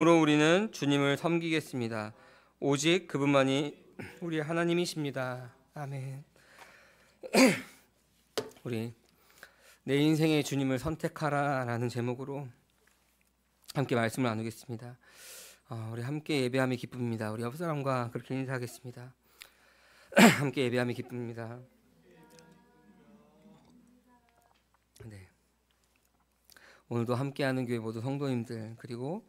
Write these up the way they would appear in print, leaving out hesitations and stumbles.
으로 우리는 주님을 섬기겠습니다. 오직 그분만이 우리 하나님이십니다. 아멘. 우리 내 인생의 주님을 선택하라라는 제목으로 함께 말씀을 나누겠습니다. 우리 함께 예배함이 기쁨입니다. 우리 옆 사람과 그렇게 인사하겠습니다. 함께 예배함이 기쁨입니다. 네. 오늘도 함께하는 교회 모든 성도님들, 그리고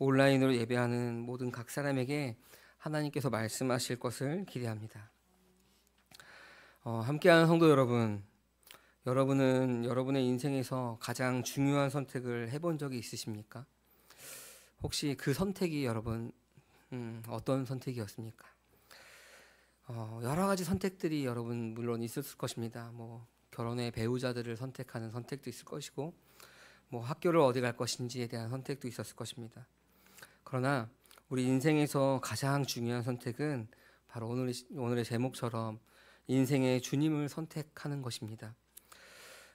온라인으로 예배하는 모든 각 사람에게 하나님께서 말씀하실 것을 기대합니다. 함께하는 성도 여러분, 여러분은 여러분의 인생에서 가장 중요한 선택을 해본 적이 있으십니까? 혹시 그 선택이 여러분 어떤 선택이었습니까? 여러 가지 선택들이 여러분 물론 있었을 것입니다. 결혼의 배우자들을 선택하는 선택도 있을 것이고, 학교를 어디 갈 것인지에 대한 선택도 있었을 것입니다. 그러나 우리 인생에서 가장 중요한 선택은 바로 오늘의 제목처럼 인생의 주님을 선택하는 것입니다.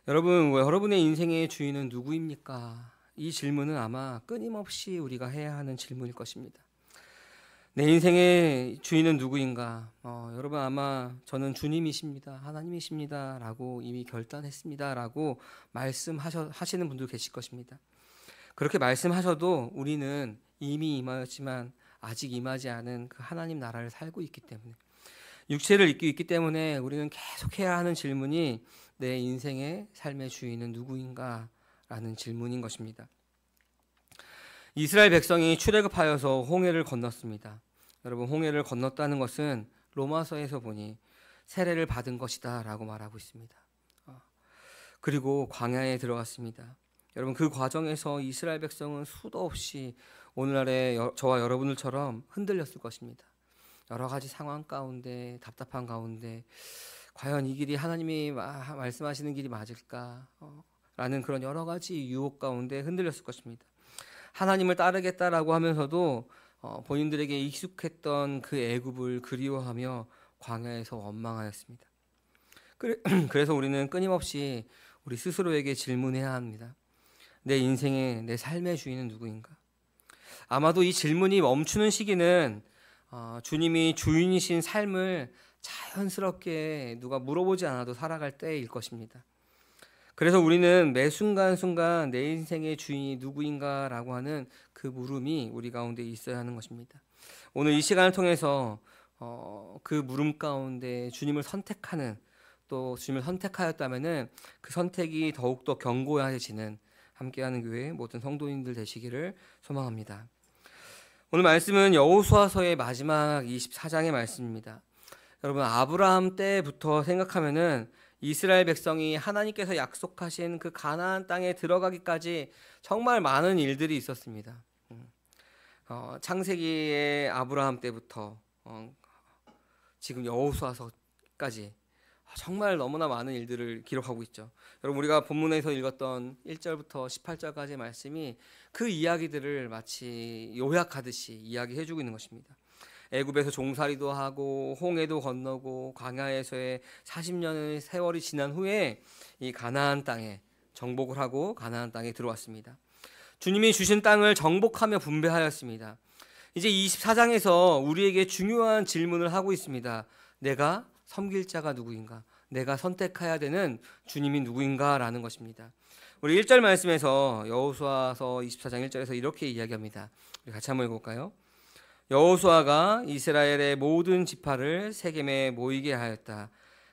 여러분, 여러분의 인생의 주인은 누구입니까? 이 질문은 아마 끊임없이 우리가 해야 하는 질문일 것입니다. 내 인생의 주인은 누구인가? 여러분 아마 저는 주님이십니다, 하나님이십니다 라고 이미 결단했습니다 라고 말씀하시는 분도 계실 것입니다. 그렇게 말씀하셔도 우리는 이미 임하였지만 아직 임하지 않은 그 하나님 나라를 살고 있기 때문에, 육체를 입고 있기 때문에 우리는 계속해야 하는 질문이 내 인생의 삶의 주인은 누구인가 라는 질문인 것입니다. 이스라엘 백성이 출애굽하여서 홍해를 건넜습니다. 여러분, 홍해를 건넜다는 것은 로마서에서 보니 세례를 받은 것이다 라고 말하고 있습니다. 그리고 광야에 들어갔습니다. 여러분, 그 과정에서 이스라엘 백성은 수도 없이 오늘날의 저와 여러분들처럼 흔들렸을 것입니다. 여러 가지 상황 가운데, 답답한 가운데 과연 이 길이 하나님이 말씀하시는 길이 맞을까? 라는 그런 여러 가지 유혹 가운데 흔들렸을 것입니다. 하나님을 따르겠다라고 하면서도 본인들에게 익숙했던 그 애굽을 그리워하며 광야에서 원망하였습니다. 그래서 우리는 끊임없이 우리 스스로에게 질문해야 합니다. 내 인생의, 내 삶의 주인은 누구인가? 아마도 이 질문이 멈추는 시기는 주님이 주인이신 삶을 자연스럽게 누가 물어보지 않아도 살아갈 때일 것입니다. 그래서 우리는 매 순간순간 내 인생의 주인이 누구인가라고 하는 그 물음이 우리 가운데 있어야 하는 것입니다. 오늘 이 시간을 통해서 그 물음 가운데 주님을 선택하는, 또 주님을 선택하였다면은 그 선택이 더욱더 견고해지는 함께하는 교회 모든 성도님들 되시기를 소망합니다. 오늘 말씀은 여호수아서의 마지막 24장의 말씀입니다. 여러분, 아브라함 때부터 생각하면은 이스라엘 백성이 하나님께서 약속하신 그 가나안 땅에 들어가기까지 정말 많은 일들이 있었습니다. 창세기의 아브라함 때부터 지금 여호수아서까지 정말 너무나 많은 일들을 기록하고 있죠. 여러분, 우리가 본문에서 읽었던 1절부터 18절까지의 말씀이 그 이야기들을 마치 요약하듯이 이야기해주고 있는 것입니다. 애굽에서 종살이도 하고 홍해도 건너고 광야에서의 40년의 세월이 지난 후에 이 가나안 땅에 정복을 하고 가나안 땅에 들어왔습니다. 주님이 주신 땅을 정복하며 분배하였습니다. 이제 24장에서 우리에게 중요한 질문을 하고 있습니다. 내가 섬길 자가 누구인가? 내가 선택해야 되는 주님이 누구인가? 라는 것입니다. 우리 1절 말씀에서 여호수아서 24장 1절에서 이렇게 이야기합니다. 우리 같이 한번 읽어볼까요? 여호수아가 이스라엘의 모든 지파를 세겜에 모이게 하였다.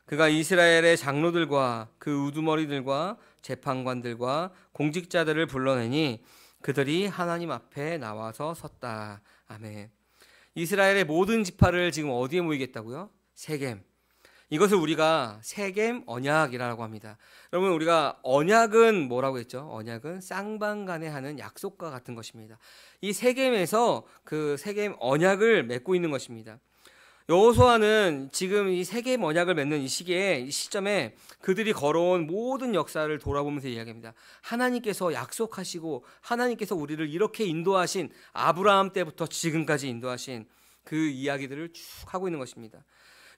그가 이스라엘의 장로들과 그 우두머리들과 재판관들과 공직자들을 불러내니 그들이 하나님 앞에 나와서 섰다. 아멘. 이스라엘의 모든 지파를 지금 어디에 모이겠다고요? 세겜. 이것을 우리가 세겜 언약이라고 합니다. 여러분, 우리가 언약은 뭐라고 했죠? 언약은 쌍방간에 하는 약속과 같은 것입니다. 이 세겜에서 그 세겜 언약을 맺고 있는 것입니다. 여호수아는 지금 이 세겜 언약을 맺는 이 시기에, 이 시점에 그들이 걸어온 모든 역사를 돌아보면서 이야기합니다. 하나님께서 약속하시고 하나님께서 우리를 이렇게 인도하신, 아브라함 때부터 지금까지 인도하신 그 이야기들을 쭉 하고 있는 것입니다.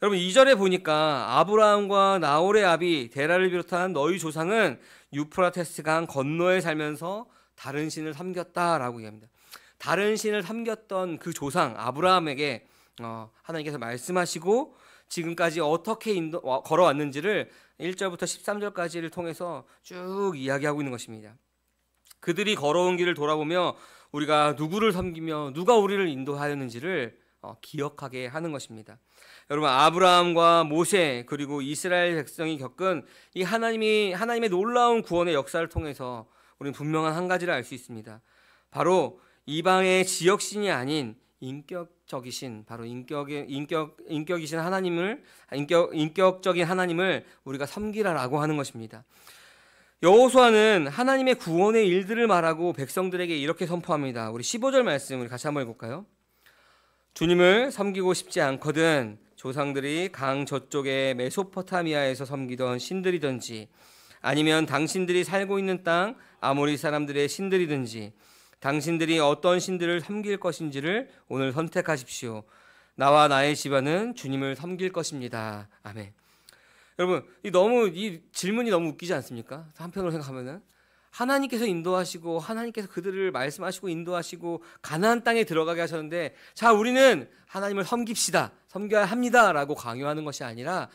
여러분, 2절에 보니까 아브라함과 나홀의 아비 데라를 비롯한 너희 조상은 유프라테스 강 건너에 살면서 다른 신을 섬겼다라고 얘기합니다. 다른 신을 섬겼던 그 조상 아브라함에게 하나님께서 말씀하시고 지금까지 어떻게 걸어왔는지를 1절부터 13절까지를 통해서 쭉 이야기하고 있는 것입니다. 그들이 걸어온 길을 돌아보며 우리가 누구를 섬기며 누가 우리를 인도하였는지를 기억하게 하는 것입니다. 여러분, 아브라함과 모세 그리고 이스라엘 백성이 겪은 이 하나님의 놀라운 구원의 역사를 통해서 우리는 분명한 한 가지를 알 수 있습니다. 바로 이방의 지역신이 아닌 인격적이신 바로 인격이신 하나님을 인격적인 하나님을 우리가 섬기라라고 하는 것입니다. 여호수아는 하나님의 구원의 일들을 말하고 백성들에게 이렇게 선포합니다. 우리 15절 말씀 우리 같이 한번 읽어볼까요? 주님을 섬기고 싶지 않거든 조상들이 강 저쪽의 메소포타미아에서 섬기던 신들이든지 아니면 당신들이 살고 있는 땅 아모리 사람들의 신들이든지 당신들이 어떤 신들을 섬길 것인지를 오늘 선택하십시오. 나와 나의 집안은 주님을 섬길 것입니다. 아멘. 여러분, 이 질문이 너무 웃기지 않습니까? 한편으로 생각하면은 하나님께서 인도하시고 하나님께서 그들을 말씀하시고 인도하시고 가나안 땅에 들어가게 하셨는데 자, 우리는 하나님을 섬깁시다. 섬겨야 합니다라고 강요하는 것이 아니라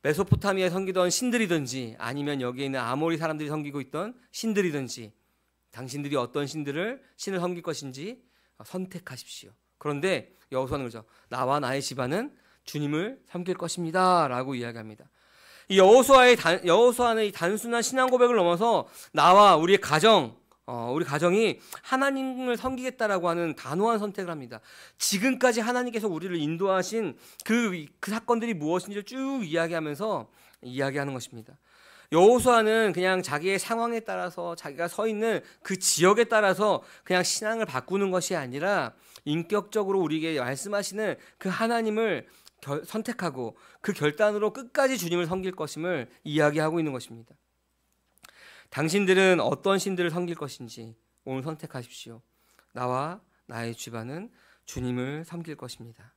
메소포타미아에 섬기던 신들이든지 아니면 여기에 있는 아모리 사람들이 섬기고 있던 신들이든지 당신들이 어떤 신을 섬길 것인지 선택하십시오. 그런데 여호수아는 그러죠. 나와 나의 집안은 주님을 섬길 것입니다 라고 이야기합니다. 이 여호수아는 이 단순한 신앙 고백을 넘어서 나와 우리 가정이 하나님을 섬기겠다라고 하는 단호한 선택을 합니다. 지금까지 하나님께서 우리를 인도하신 그 사건들이 무엇인지를 쭉 이야기하는 것입니다. 여호수아는 그냥 자기의 상황에 따라서 자기가 서 있는 그 지역에 따라서 그냥 신앙을 바꾸는 것이 아니라 인격적으로 우리에게 말씀하시는 그 하나님을 선택하고 그 결단으로 끝까지 주님을 섬길 것임을 이야기하고 있는 것입니다. 당신들은 어떤 신들을 섬길 것인지 오늘 선택하십시오. 나와 나의 집안은 주님을 섬길 것입니다.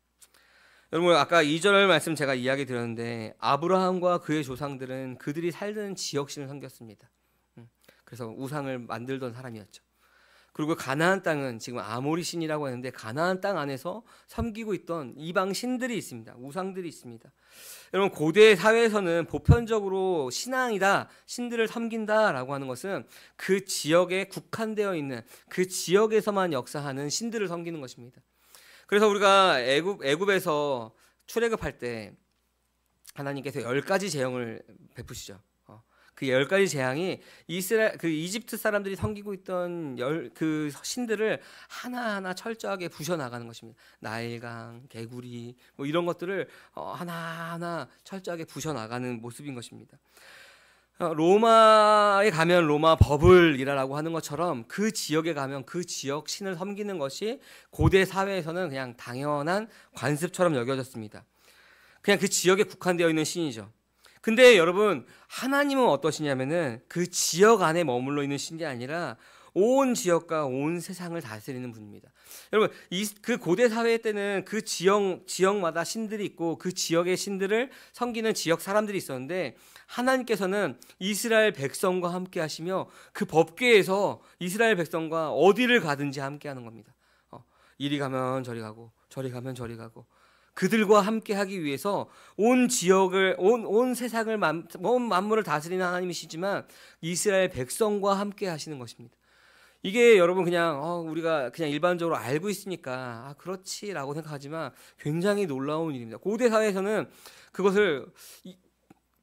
여러분, 아까 2절 말씀 제가 이야기 드렸는데 아브라함과 그의 조상들은 그들이 살던 지역신을 섬겼습니다. 그래서 우상을 만들던 사람이었죠. 그리고 가나안 땅은 지금 아모리 신이라고 하는데 가나안 땅 안에서 섬기고 있던 이방 신들이 있습니다. 우상들이 있습니다. 여러분, 고대 사회에서는 보편적으로 신앙이다, 신들을 섬긴다라고 하는 것은 그 지역에 국한되어 있는 그 지역에서만 역사하는 신들을 섬기는 것입니다. 그래서 우리가 애굽에서 출애굽할 때 하나님께서 10가지 재앙을 베푸시죠. 그 10가지 재앙이 이집트 사람들이 섬기고 있던 그 신들을 하나하나 철저하게 부셔나가는 것입니다. 나일강, 개구리 뭐 이런 것들을 하나하나 철저하게 부셔나가는 모습인 것입니다. 로마에 가면 로마 법을 일하라고 하는 것처럼 그 지역에 가면 그 지역 신을 섬기는 것이 고대 사회에서는 그냥 당연한 관습처럼 여겨졌습니다. 그냥 그 지역에 국한되어 있는 신이죠. 근데 여러분, 하나님은 어떠시냐면은 그 지역 안에 머물러 있는 신이 아니라 온 지역과 온 세상을 다스리는 분입니다. 여러분, 그 고대 사회 때는 그 지역마다 신들이 있고 그 지역의 신들을 섬기는 지역 사람들이 있었는데 하나님께서는 이스라엘 백성과 함께 하시며 그 법궤에서 이스라엘 백성과 어디를 가든지 함께 하는 겁니다. 이리 가면 저리 가고 저리 가면 저리 가고 그들과 함께 하기 위해서 온 지역을 온 세상을 온 만물을 다스리는 하나님이시지만 이스라엘 백성과 함께 하시는 것입니다. 이게 여러분 그냥 우리가 그냥 일반적으로 알고 있으니까 그렇지라고 생각하지만 굉장히 놀라운 일입니다. 고대 사회에서는 그것을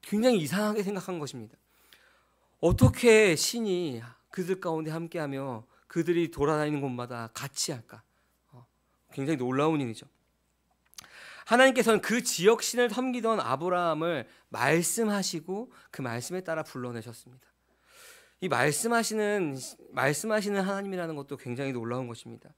굉장히 이상하게 생각한 것입니다. 어떻게 신이 그들 가운데 함께하며 그들이 돌아다니는 곳마다 같이 할까? 굉장히 놀라운 일이죠. 하나님께서는 그 지역 신을 섬기던 아브라함을 말씀하시고 그 말씀에 따라 불러내셨습니다. 이 말씀하시는 하나님이라는 것도 굉장히 놀라운 것입니다.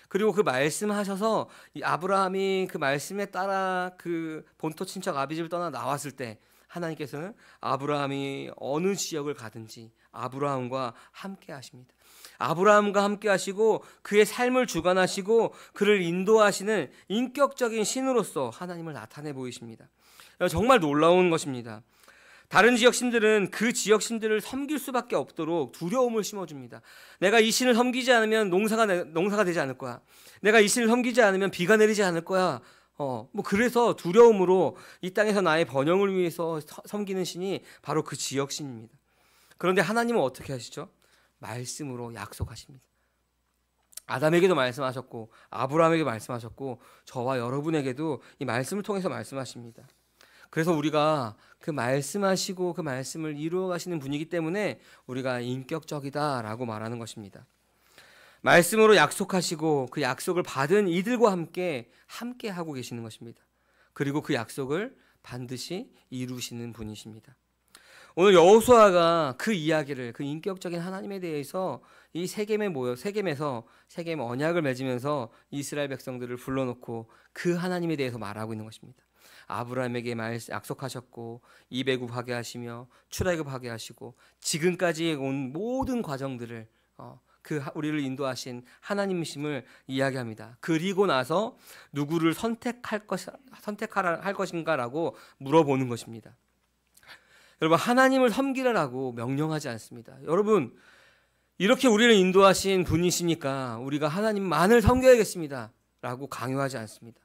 그리고 그 말씀하셔서 이 아브라함이 그 말씀에 따라 그 본토 친척 아비집을 떠나 나왔을 때 하나님께서는 아브라함이 어느 지역을 가든지 아브라함과 함께 하십니다. 아브라함과 함께 하시고 그의 삶을 주관하시고 그를 인도하시는 인격적인 신으로서 하나님을 나타내 보이십니다. 정말 놀라운 것입니다. 다른 지역 신들은 그 지역 신들을 섬길 수밖에 없도록 두려움을 심어줍니다. 내가 이 신을 섬기지 않으면 농사가 되지 않을 거야. 내가 이 신을 섬기지 않으면 비가 내리지 않을 거야. 그래서 두려움으로 이 땅에서 나의 번영을 위해서 섬기는 신이 바로 그 지역 신입니다. 그런데 하나님은 어떻게 하시죠? 말씀으로 약속하십니다. 아담에게도 말씀하셨고 아브라함에게 말씀하셨고 저와 여러분에게도 이 말씀을 통해서 말씀하십니다. 그래서 우리가 그 말씀하시고 그 말씀을 이루어 가시는 분이기 때문에 우리가 인격적이다라고 말하는 것입니다. 말씀으로 약속하시고 그 약속을 받은 이들과 함께 하고 계시는 것입니다. 그리고 그 약속을 반드시 이루시는 분이십니다. 오늘 여호수아가 그 이야기를, 그 인격적인 하나님에 대해서 이 세겜에서 세겜 언약을 맺으면서 이스라엘 백성들을 불러놓고 그 하나님에 대해서 말하고 있는 것입니다. 아브라함에게 약속하셨고 이배굽하게 하시며 출애굽하게 하시고 지금까지 온 모든 과정들을 우리를 인도하신 하나님이심을 이야기합니다. 그리고 나서 누구를 선택할 것인가라고 물어보는 것입니다. 여러분, 하나님을 섬기라라고 명령하지 않습니다. 여러분, 이렇게 우리를 인도하신 분이시니까 우리가 하나님만을 섬겨야겠습니다 라고 강요하지 않습니다.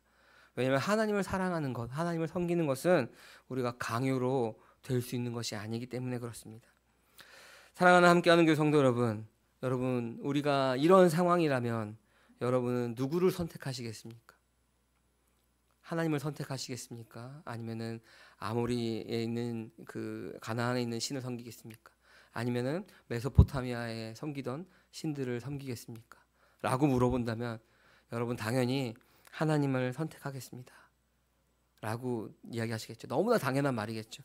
왜냐하면 하나님을 사랑하는 것, 하나님을 섬기는 것은 우리가 강요로 될 수 있는 것이 아니기 때문에 그렇습니다. 사랑하는 함께하는 교회 성도 여러분, 우리가 이런 상황이라면 여러분은 누구를 선택하시겠습니까? 하나님을 선택하시겠습니까? 아니면은 아모리에 있는 그 가나안에 있는 신을 섬기겠습니까? 아니면은 메소포타미아에 섬기던 신들을 섬기겠습니까? 라고 물어본다면 여러분 당연히 하나님을 선택하겠습니다 라고 이야기하시겠죠. 너무나 당연한 말이겠죠.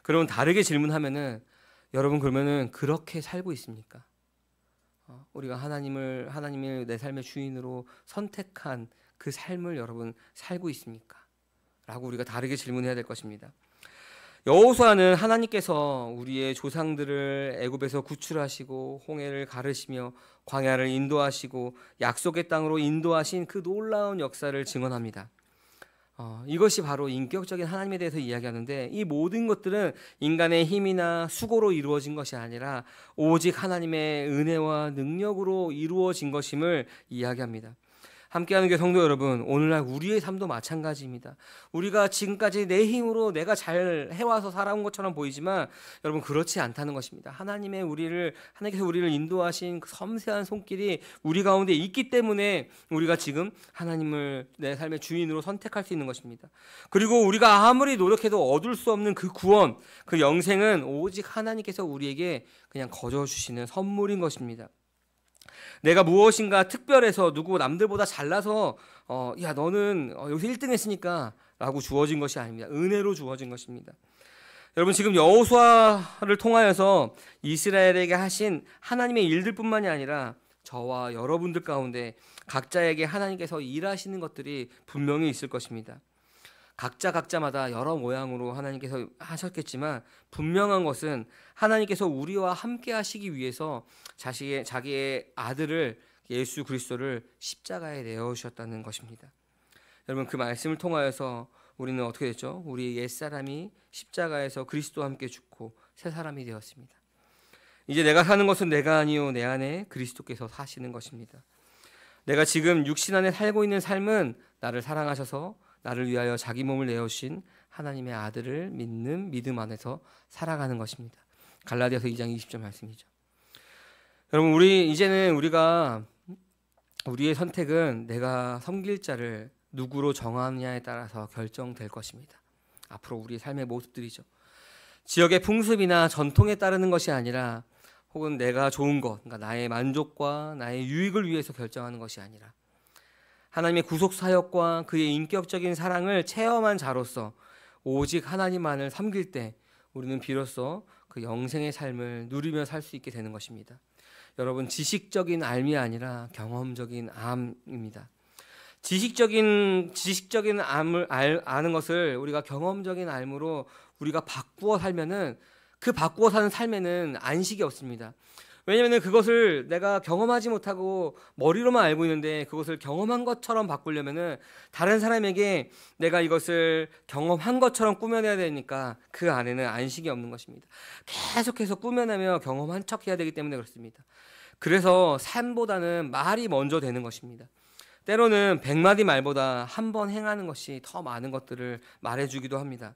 그러면 다르게 질문하면은 여러분 그러면은 그렇게 살고 있습니까? 우리가 하나님을 내 삶의 주인으로 선택한 그 삶을 여러분 살고 있습니까? 라고 우리가 다르게 질문해야 될 것입니다. 여호수아는 하나님께서 우리의 조상들을 애굽에서 구출하시고 홍해를 가르시며 광야를 인도하시고 약속의 땅으로 인도하신 그 놀라운 역사를 증언합니다. 이것이 바로 인격적인 하나님에 대해서 이야기하는데 이 모든 것들은 인간의 힘이나 수고로 이루어진 것이 아니라 오직 하나님의 은혜와 능력으로 이루어진 것임을 이야기합니다. 함께하는 교회 성도 여러분, 오늘날 우리의 삶도 마찬가지입니다. 우리가 지금까지 내 힘으로 내가 잘 해와서 살아온 것처럼 보이지만 여러분 그렇지 않다는 것입니다. 하나님께서 우리를 인도하신 그 섬세한 손길이 우리 가운데 있기 때문에 우리가 지금 하나님을 내 삶의 주인으로 선택할 수 있는 것입니다. 그리고 우리가 아무리 노력해도 얻을 수 없는 그 구원, 그 영생은 오직 하나님께서 우리에게 그냥 거저 주시는 선물인 것입니다. 내가 무엇인가 특별해서 누구 남들보다 잘나서 야 너는 여기서 1등 했으니까 라고 주어진 것이 아닙니다. 은혜로 주어진 것입니다. 여러분 지금 여호수아를 통하여서 이스라엘에게 하신 하나님의 일들뿐만이 아니라 저와 여러분들 가운데 각자에게 하나님께서 일하시는 것들이 분명히 있을 것입니다. 각자마다 여러 모양으로 하나님께서 하셨겠지만 분명한 것은 하나님께서 우리와 함께 하시기 위해서 자기의 아들을 예수 그리스도를 십자가에 내어주셨다는 것입니다. 여러분 그 말씀을 통하여서 우리는 어떻게 됐죠? 우리 옛사람이 십자가에서 그리스도와 함께 죽고 새 사람이 되었습니다. 이제 내가 사는 것은 내가 아니요 내 안에 그리스도께서 사시는 것입니다. 내가 지금 육신 안에 살고 있는 삶은 나를 사랑하셔서 나를 위하여 자기 몸을 내어주신 하나님의 아들을 믿는 믿음 안에서 살아가는 것입니다. 갈라디아서 2장 20절 말씀이죠. 여러분 이제는 우리가 우리의 선택은 내가 섬길 자를 누구로 정하느냐에 따라서 결정될 것입니다. 앞으로 우리의 삶의 모습들이죠. 지역의 풍습이나 전통에 따르는 것이 아니라 혹은 내가 좋은 것, 그러니까 나의 만족과 나의 유익을 위해서 결정하는 것이 아니라 하나님의 구속 사역과 그의 인격적인 사랑을 체험한 자로서 오직 하나님만을 섬길 때 우리는 비로소 그 영생의 삶을 누리며 살 수 있게 되는 것입니다. 여러분 지식적인 알미 아니라 경험적인 암입니다. 지식적인 암을 아는 것을 우리가 경험적인 암으로 우리가 바꾸어 살면은 그 바꾸어 사는 삶에는 안식이 없습니다. 왜냐하면 그것을 내가 경험하지 못하고 머리로만 알고 있는데 그것을 경험한 것처럼 바꾸려면은 다른 사람에게 내가 이것을 경험한 것처럼 꾸며내야 되니까 그 안에는 안식이 없는 것입니다. 계속해서 꾸며내며 경험한 척 해야 되기 때문에 그렇습니다. 그래서 삶보다는 말이 먼저 되는 것입니다. 때로는 100마디 말보다 한 번 행하는 것이 더 많은 것들을 말해주기도 합니다.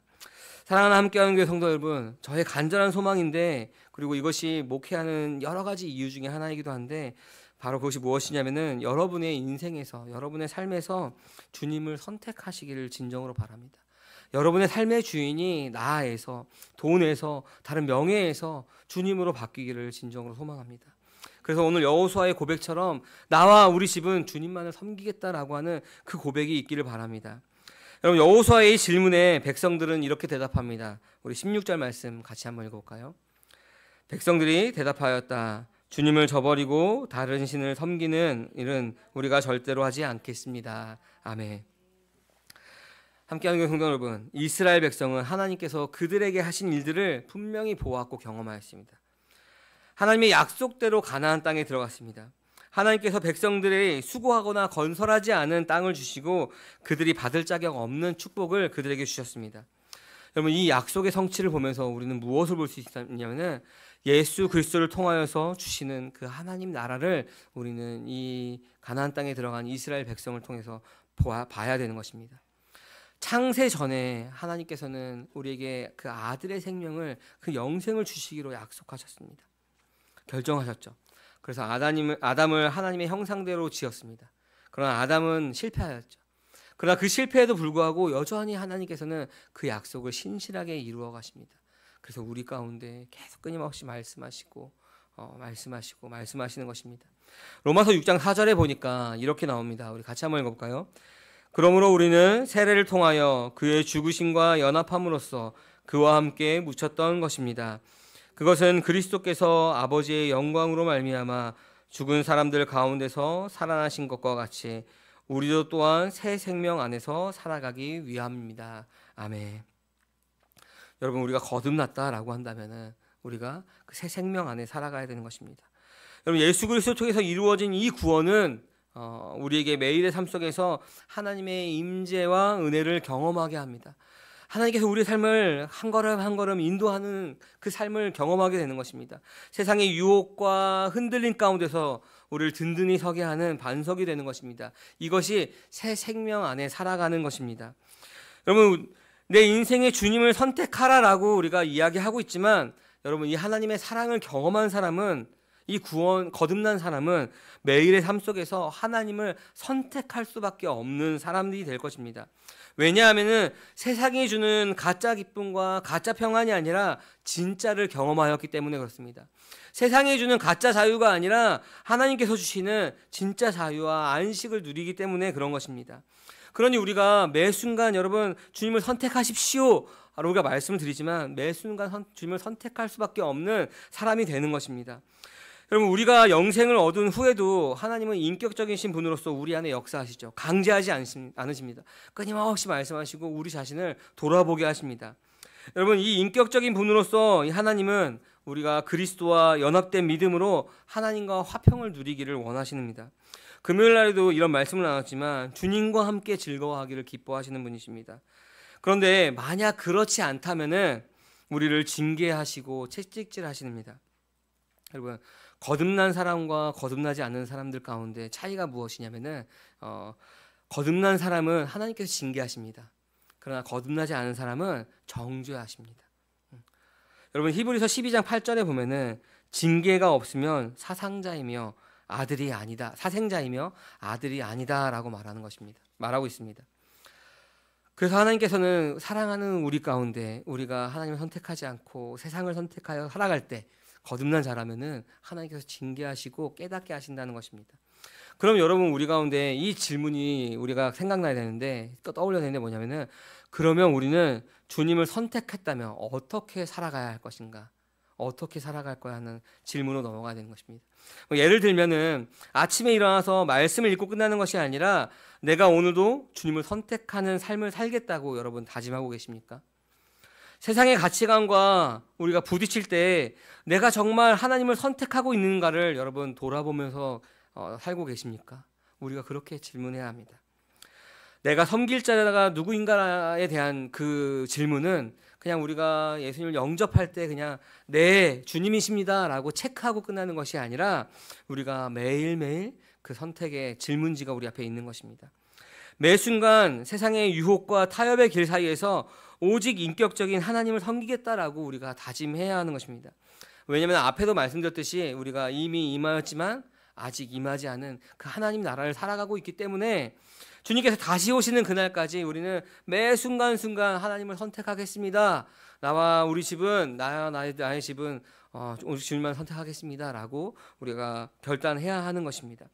사랑하는 함께하는 교회 성도 여러분, 저의 간절한 소망인데, 그리고 이것이 목회하는 여러 가지 이유 중에 하나이기도 한데, 바로 그것이 무엇이냐면은 여러분의 인생에서, 여러분의 삶에서 주님을 선택하시기를 진정으로 바랍니다. 여러분의 삶의 주인이 나에서, 돈에서, 다른 명예에서 주님으로 바뀌기를 진정으로 소망합니다. 그래서 오늘 여호수아의 고백처럼 나와 우리 집은 주님만을 섬기겠다라고 하는 그 고백이 있기를 바랍니다. 여러분, 여호수아의 질문에 백성들은 이렇게 대답합니다. 우리 16절 말씀 같이 한번 읽어볼까요? 백성들이 대답하였다. 주님을 저버리고 다른 신을 섬기는 일은 우리가 절대로 하지 않겠습니다. 아멘. 함께하는 성도 여러분, 이스라엘 백성은 하나님께서 그들에게 하신 일들을 분명히 보았고 경험하였습니다. 하나님의 약속대로 가나안 땅에 들어갔습니다. 하나님께서 백성들이 수고하거나 건설하지 않은 땅을 주시고 그들이 받을 자격 없는 축복을 그들에게 주셨습니다. 여러분, 이 약속의 성취를 보면서 우리는 무엇을 볼 수 있냐면은 예수 그리스도를 통하여서 주시는 그 하나님 나라를 우리는 이 가나안 땅에 들어간 이스라엘 백성을 통해서 봐야 되는 것입니다. 창세 전에 하나님께서는 우리에게 그 아들의 생명을, 그 영생을 주시기로 약속하셨습니다. 결정하셨죠. 그래서 아담을 하나님의 형상대로 지었습니다. 그러나 아담은 실패하였죠. 그러나 그 실패에도 불구하고 여전히 하나님께서는 그 약속을 신실하게 이루어 가십니다. 그래서 우리 가운데 계속 끊임없이 말씀하시고 말씀하시는 것입니다. 로마서 6장 4절에 보니까 이렇게 나옵니다. 우리 같이 한번 읽어볼까요? 그러므로 우리는 세례를 통하여 그의 죽으심과 연합함으로써 그와 함께 묻혔던 것입니다. 그것은 그리스도께서 아버지의 영광으로 말미암아 죽은 사람들 가운데서 살아나신 것과 같이 우리도 또한 새 생명 안에서 살아가기 위함입니다. 아멘. 여러분, 우리가 거듭났다라고 한다면은 우리가 그 새 생명 안에 살아가야 되는 것입니다. 여러분, 예수 그리스도 통해서 이루어진 이 구원은 우리에게 매일의 삶 속에서 하나님의 임재와 은혜를 경험하게 합니다. 하나님께서 우리의 삶을 한 걸음 한 걸음 인도하는 그 삶을 경험하게 되는 것입니다. 세상의 유혹과 흔들림 가운데서 우리를 든든히 서게 하는 반석이 되는 것입니다. 이것이 새 생명 안에 살아가는 것입니다. 여러분, 내 인생의 주님을 선택하라라고 우리가 이야기하고 있지만, 여러분, 이 하나님의 사랑을 경험한 사람은, 이 거듭난 사람은 매일의 삶 속에서 하나님을 선택할 수밖에 없는 사람들이 될 것입니다. 왜냐하면은 세상이 주는 가짜 기쁨과 가짜 평안이 아니라 진짜를 경험하였기 때문에 그렇습니다. 세상이 주는 가짜 자유가 아니라 하나님께서 주시는 진짜 자유와 안식을 누리기 때문에 그런 것입니다. 그러니 우리가 매 순간 여러분 주님을 선택하십시오. 우리가 말씀을 드리지만 매 순간 주님을 선택할 수밖에 없는 사람이 되는 것입니다. 여러분, 우리가 영생을 얻은 후에도 하나님은 인격적이신 분으로서 우리 안에 역사하시죠. 강제하지 않으십니다. 끊임없이 말씀하시고 우리 자신을 돌아보게 하십니다. 여러분, 이 인격적인 분으로서 이 하나님은 우리가 그리스도와 연합된 믿음으로 하나님과 화평을 누리기를 원하십니다. 금요일 날에도 이런 말씀을 나눴지만 주님과 함께 즐거워하기를 기뻐하시는 분이십니다. 그런데 만약 그렇지 않다면은 우리를 징계하시고 채찍질하십니다. 여러분, 거듭난 사람과 거듭나지 않는 사람들 가운데 차이가 무엇이냐면은 거듭난 사람은 하나님께서 징계하십니다. 그러나 거듭나지 않은 사람은 정죄하십니다. 여러분, 히브리서 12장 8절에 보면은 징계가 없으면 사생자이며 아들이 아니다라고 말하고 있습니다. 그래서 하나님께서는 사랑하는 우리 가운데 우리가 하나님을 선택하지 않고 세상을 선택하여 살아갈 때 거듭난 자라면은 하나님께서 징계하시고 깨닫게 하신다는 것입니다. 그럼 여러분, 우리 가운데 이 질문이 우리가 생각나야 되는데, 또 떠올려야 되는데 뭐냐면은, 그러면 우리는 주님을 선택했다면 어떻게 살아가야 할 것인가? 어떻게 살아갈 거야 하는 질문으로 넘어가야 되는 것입니다. 예를 들면은 아침에 일어나서 말씀을 읽고 끝나는 것이 아니라 내가 오늘도 주님을 선택하는 삶을 살겠다고 여러분 다짐하고 계십니까? 세상의 가치관과 우리가 부딪힐 때 내가 정말 하나님을 선택하고 있는가를 여러분 돌아보면서 살고 계십니까? 우리가 그렇게 질문해야 합니다. 내가 섬길 자가 누구인가에 대한 그 질문은 그냥 우리가 예수님을 영접할 때 그냥 네, 주님이십니다 라고 체크하고 끝나는 것이 아니라 우리가 매일매일 그 선택의 질문지가 우리 앞에 있는 것입니다. 매 순간 세상의 유혹과 타협의 길 사이에서 오직 인격적인 하나님을 섬기겠다라고 우리가 다짐해야 하는 것입니다. 왜냐하면 앞에도 말씀드렸듯이 우리가 이미 임하였지만 아직 임하지 않은 그 하나님 나라를 살아가고 있기 때문에 주님께서 다시 오시는 그날까지 우리는 매 순간순간 하나님을 선택하겠습니다. 나와 우리 집은 나의 집은 우리 주님만 선택하겠습니다 라고 우리가 결단해야 하는 것입니다.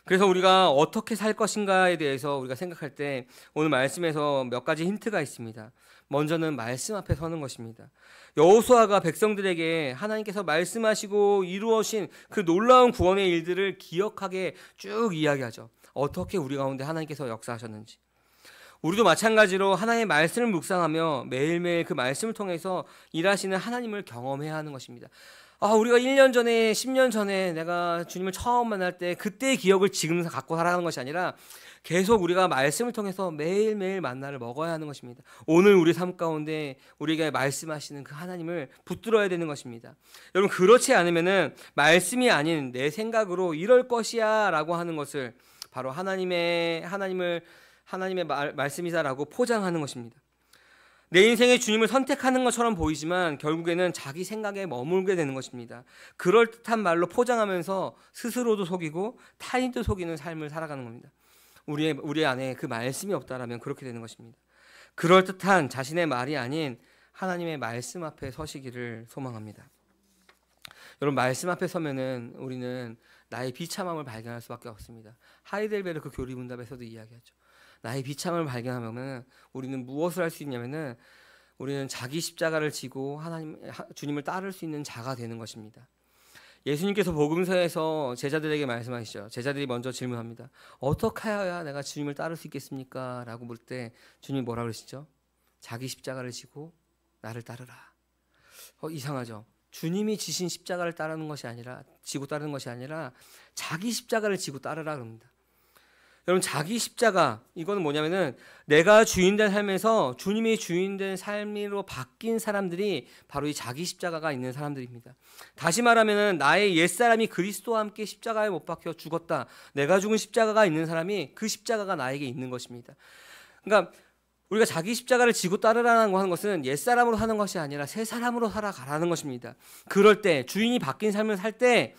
그래서 우리가 어떻게 살 것인가에 대해서 우리가 생각할 때 오늘 말씀에서 몇 가지 힌트가 있습니다. 먼저는 말씀 앞에 서는 것입니다. 여호수아가 백성들에게 하나님께서 말씀하시고 이루어진 그 놀라운 구원의 일들을 기억하게 쭉 이야기하죠. 어떻게 우리 가운데 하나님께서 역사하셨는지. 우리도 마찬가지로 하나님의 말씀을 묵상하며 매일매일 그 말씀을 통해서 일하시는 하나님을 경험해야 하는 것입니다. 우리가 1년 전에 10년 전에 내가 주님을 처음 만날 때 그때의 기억을 지금 갖고 살아가는 것이 아니라 계속 우리가 말씀을 통해서 매일매일 만나를 먹어야 하는 것입니다. 오늘 우리 삶 가운데 우리에게 말씀하시는 그 하나님을 붙들어야 되는 것입니다. 여러분 그렇지 않으면은 말씀이 아닌 내 생각으로 이럴 것이야 라고 하는 것을 바로 하나님의 말씀이다라고 포장하는 것입니다. 내 인생에 주님을 선택하는 것처럼 보이지만 결국에는 자기 생각에 머물게 되는 것입니다. 그럴듯한 말로 포장하면서 스스로도 속이고 타인도 속이는 삶을 살아가는 겁니다. 우리 안에 그 말씀이 없다라면 그렇게 되는 것입니다. 그럴듯한 자신의 말이 아닌 하나님의 말씀 앞에 서시기를 소망합니다. 여러분 말씀 앞에 서면은 우리는 나의 비참함을 발견할 수밖에 없습니다. 하이델베르크 교리문답에서도 이야기하죠. 나의 비참함을 발견하면 우리는 무엇을 할 수 있냐면은 우리는 자기 십자가를 지고 주님을 따를 수 있는 자가 되는 것입니다. 예수님께서 복음서에서 제자들에게 말씀하시죠. 제자들이 먼저 질문합니다. 어떻게 해야 내가 주님을 따를 수 있겠습니까? 라고 물 때 주님이 뭐라 그러시죠? 자기 십자가를 지고 나를 따르라. 이상하죠. 주님이 지신 십자가를 지고 따르는 것이 아니라 자기 십자가를 지고 따르라 그럽니다. 여러분 자기 십자가 이거는 뭐냐면은 내가 주인된 삶에서 주님이 주인된 삶으로 바뀐 사람들이 바로 이 자기 십자가가 있는 사람들입니다. 다시 말하면은 나의 옛사람이 그리스도와 함께 십자가에 못 박혀 죽었다. 내가 죽은 십자가가 있는 사람이 그 십자가가 나에게 있는 것입니다. 그러니까 우리가 자기 십자가를 지고 따르라는 거 하는 것은 옛사람으로 하는 것이 아니라 새 사람으로 살아가라는 것입니다. 그럴 때 주인이 바뀐 삶을 살 때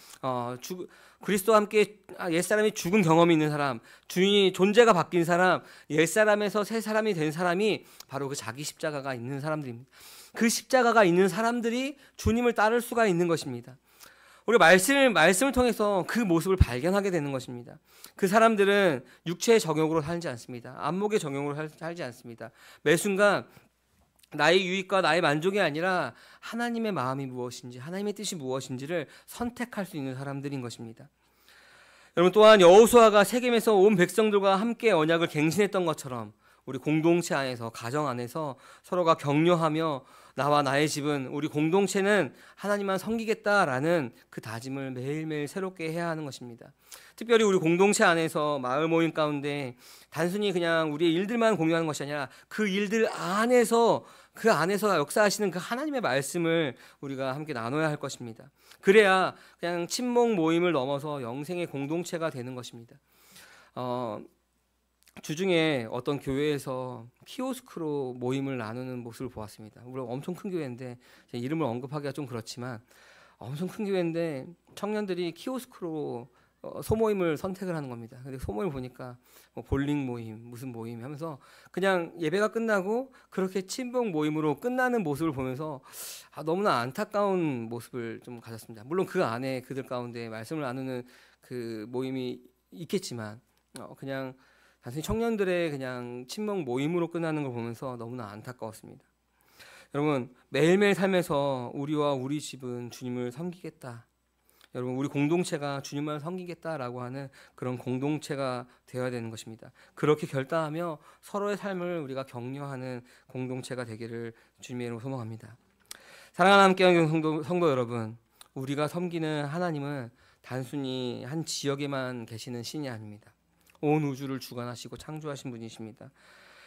그리스도와 함께 옛사람이 죽은 경험이 있는 사람, 주인이 존재가 바뀐 사람, 옛사람에서 새 사람이 된 사람이 바로 그 자기 십자가가 있는 사람들입니다. 그 십자가가 있는 사람들이 주님을 따를 수가 있는 것입니다. 우리가 말씀을 통해서 그 모습을 발견하게 되는 것입니다. 그 사람들은 육체의 정욕으로 살지 않습니다. 안목의 정욕으로 살지 않습니다. 매 순간 나의 유익과 나의 만족이 아니라 하나님의 마음이 무엇인지, 하나님의 뜻이 무엇인지를 선택할 수 있는 사람들인 것입니다. 여러분 또한 여호수아가 세겜에서 온 백성들과 함께 언약을 갱신했던 것처럼 우리 공동체 안에서, 가정 안에서 서로가 격려하며 나와 나의 집은, 우리 공동체는 하나님만 섬기겠다라는 그 다짐을 매일매일 새롭게 해야 하는 것입니다. 특별히 우리 공동체 안에서 마을 모임 가운데 단순히 그냥 우리의 일들만 공유하는 것이 아니라 그 일들 안에서 역사하시는 그 하나님의 말씀을 우리가 함께 나눠야 할 것입니다. 그래야 그냥 친목 모임을 넘어서 영생의 공동체가 되는 것입니다. 주중에 어떤 교회에서 키오스크로 모임을 나누는 모습을 보았습니다. 물론 엄청 큰 교회인데 이름을 언급하기가 좀 그렇지만 엄청 큰 교회인데 청년들이 키오스크로 소모임을 선택을 하는 겁니다. 근데 소모임을 보니까 볼링 모임, 무슨 모임 하면서 그냥 예배가 끝나고 그렇게 친목 모임으로 끝나는 모습을 보면서 너무나 안타까운 모습을 좀 가졌습니다. 물론 그 안에 그들 가운데 말씀을 나누는 그 모임이 있겠지만 그냥 단순히 청년들의 그냥 친목 모임으로 끝나는 걸 보면서 너무나 안타까웠습니다. 여러분 매일매일 삶에서 우리와 우리 집은 주님을 섬기겠다. 여러분 우리 공동체가 주님만 섬기겠다라고 하는 그런 공동체가 되어야 되는 것입니다. 그렇게 결단하며 서로의 삶을 우리가 격려하는 공동체가 되기를 주님의 이름으로 소망합니다. 사랑하는 함께하는 성도 여러분, 우리가 섬기는 하나님은 단순히 한 지역에만 계시는 신이 아닙니다. 온 우주를 주관하시고 창조하신 분이십니다.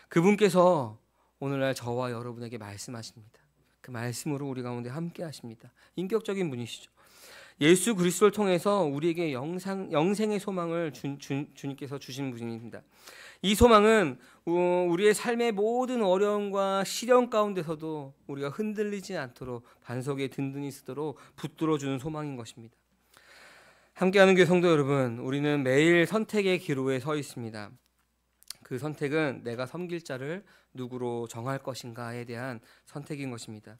그분께서 오늘날 저와 여러분에게 말씀하십니다. 그 말씀으로 우리 가운데 함께 하십니다. 인격적인 분이시죠. 예수 그리스도를 통해서 우리에게 영생의 소망을 주님께서 주신 분입니다. 이 소망은 우리의 삶의 모든 어려움과 시련 가운데서도 우리가 흔들리지 않도록 반석에 든든히 서도록 붙들어주는 소망인 것입니다. 함께하는 교회 성도 여러분, 우리는 매일 선택의 기로에 서 있습니다. 그 선택은 내가 섬길 자를 누구로 정할 것인가에 대한 선택인 것입니다.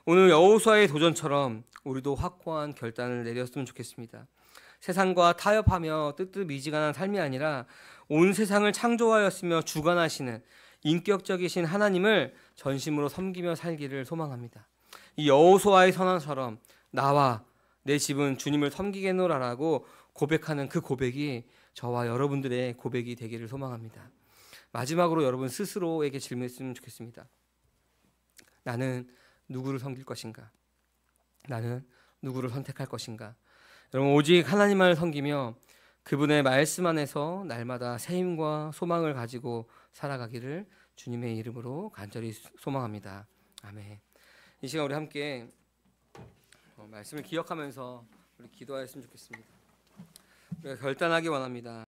오늘 여호수아의 도전처럼 우리도 확고한 결단을 내렸으면 좋겠습니다. 세상과 타협하며 뜨뜻미지근한 삶이 아니라 온 세상을 창조하였으며 주관하시는 인격적이신 하나님을 전심으로 섬기며 살기를 소망합니다. 이 여호수아의 선언처럼 나와 내 집은 주님을 섬기겠노라라고 고백하는 그 고백이 저와 여러분들의 고백이 되기를 소망합니다. 마지막으로 여러분 스스로에게 질문했으면 좋겠습니다. 나는 누구를 섬길 것인가? 나는 누구를 선택할 것인가? 여러분 오직 하나님만을 섬기며 그분의 말씀 안에서 날마다 새 힘과 소망을 가지고 살아가기를 주님의 이름으로 간절히 소망합니다. 아멘. 이 시간 우리 함께 말씀을 기억하면서 우리 기도하였으면 좋겠습니다. 우리가 결단하기 원합니다.